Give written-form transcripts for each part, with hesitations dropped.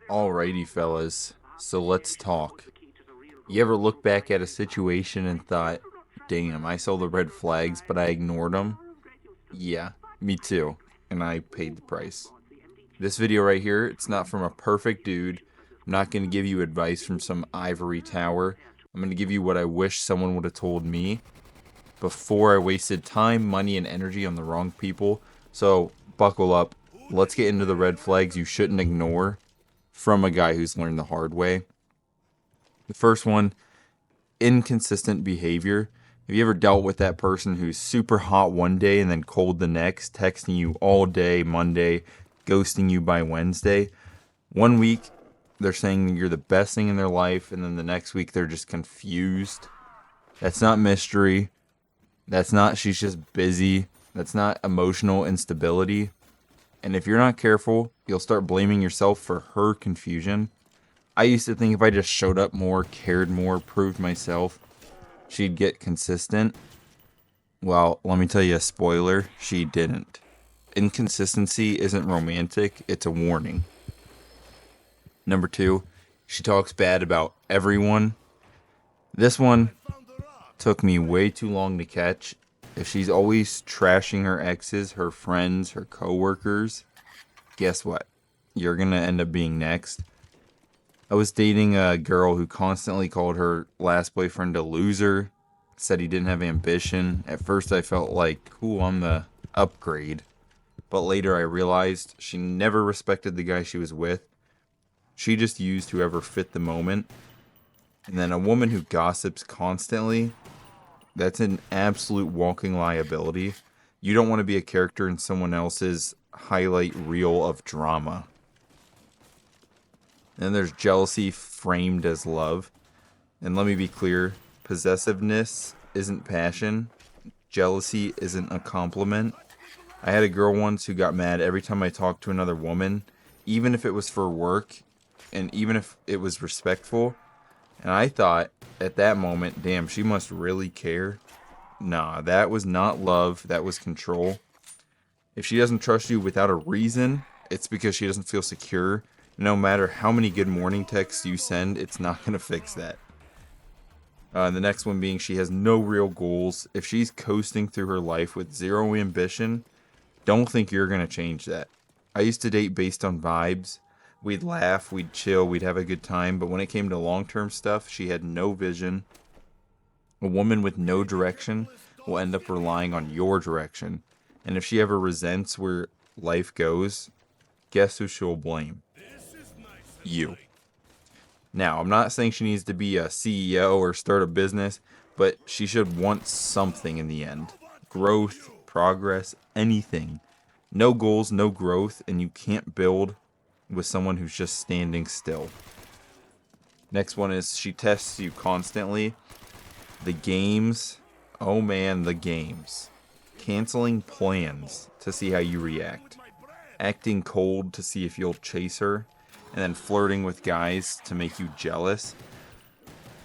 Alrighty, fellas. So let's talk. You ever look back at a situation and thought, damn, I saw the red flags, but I ignored them? Yeah, me too. And I paid the price. This video right here, it's not from a perfect dude. I'm not going to give you advice from some ivory tower. I'm going to give you what I wish someone would have told me before I wasted time, money, and energy on the wrong people. So buckle up. Let's get into the red flags you shouldn't ignore from a guy who's learned the hard way. The first one, inconsistent behavior. Have you ever dealt with that person who's super hot one day and then cold the next, texting you all day Monday, ghosting you by Wednesday? One week, they're saying that you're the best thing in their life, and then the next week, they're just confused. That's not mystery. That's not she's just busy. That's not emotional instability. And if you're not careful, you'll start blaming yourself for her confusion. I used to think if I just showed up more, cared more, proved myself, she'd get consistent. Well, let me tell you a spoiler, she didn't. Inconsistency isn't romantic, it's a warning. Number two, she talks bad about everyone. This one took me way too long to catch. If she's always trashing her exes, her friends, her coworkers, guess what? You're gonna end up being next. I was dating a girl who constantly called her last boyfriend a loser, said he didn't have ambition. At first I felt like, cool, I'm the upgrade. But later I realized she never respected the guy she was with. She just used whoever fit the moment. And then a woman who gossips constantly, that's an absolute walking liability. You don't want to be a character in someone else's highlight reel of drama. And there's jealousy framed as love. And let me be clear, possessiveness isn't passion. Jealousy isn't a compliment. I had a girl once who got mad every time I talked to another woman, even if it was for work, and even if it was respectful. And I thought at that moment, damn, she must really care. Nah, that was not love, that was control. If she doesn't trust you without a reason, it's because she doesn't feel secure. No matter how many good morning texts you send, it's not going to fix that. The next one being she has no real goals. If she's coasting through her life with zero ambition, don't think you're going to change that. I used to date based on vibes. We'd laugh, we'd chill, we'd have a good time, but when it came to long-term stuff, she had no vision. A woman with no direction will end up relying on your direction. And if she ever resents where life goes, guess who she'll blame? You. Now, I'm not saying she needs to be a CEO or start a business, but she should want something in the end. Growth, progress, anything. No goals, no growth, and you can't build with someone who's just standing still. Next one is she tests you constantly. The games, oh man, the games. Canceling plans to see how you react. Acting cold to see if you'll chase her. And then flirting with guys to make you jealous.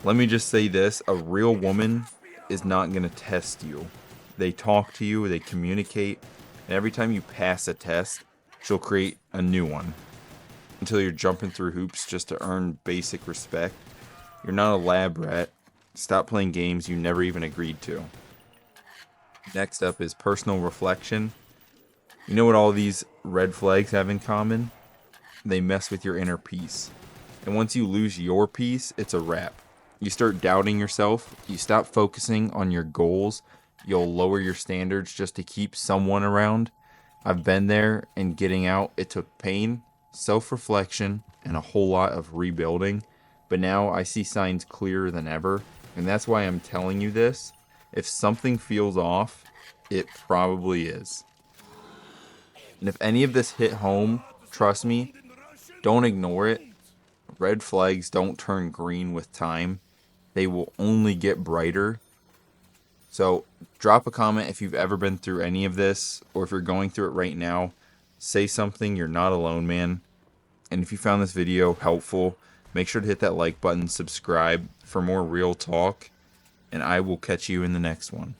Let me just say this, a real woman is not going to test you. They talk to you, they communicate, and every time you pass a test, she'll create a new one. Until you're jumping through hoops just to earn basic respect. You're not a lab rat. Stop playing games you never even agreed to. Next up is personal reflection. You know what all these red flags have in common? They mess with your inner peace. And once you lose your peace, it's a wrap. You start doubting yourself. You stop focusing on your goals. You'll lower your standards just to keep someone around. I've been there, and getting out, it took pain, self-reflection, and a whole lot of rebuilding. But now I see signs clearer than ever. And that's why I'm telling you this. If something feels off, it probably is. And if any of this hit home, trust me, don't ignore it. Red flags don't turn green with time. They will only get brighter. So drop a comment if you've ever been through any of this, or if you're going through it right now. Say something, you're not alone, man. And if you found this video helpful, make sure to hit that like button, subscribe for more real talk, and I will catch you in the next one.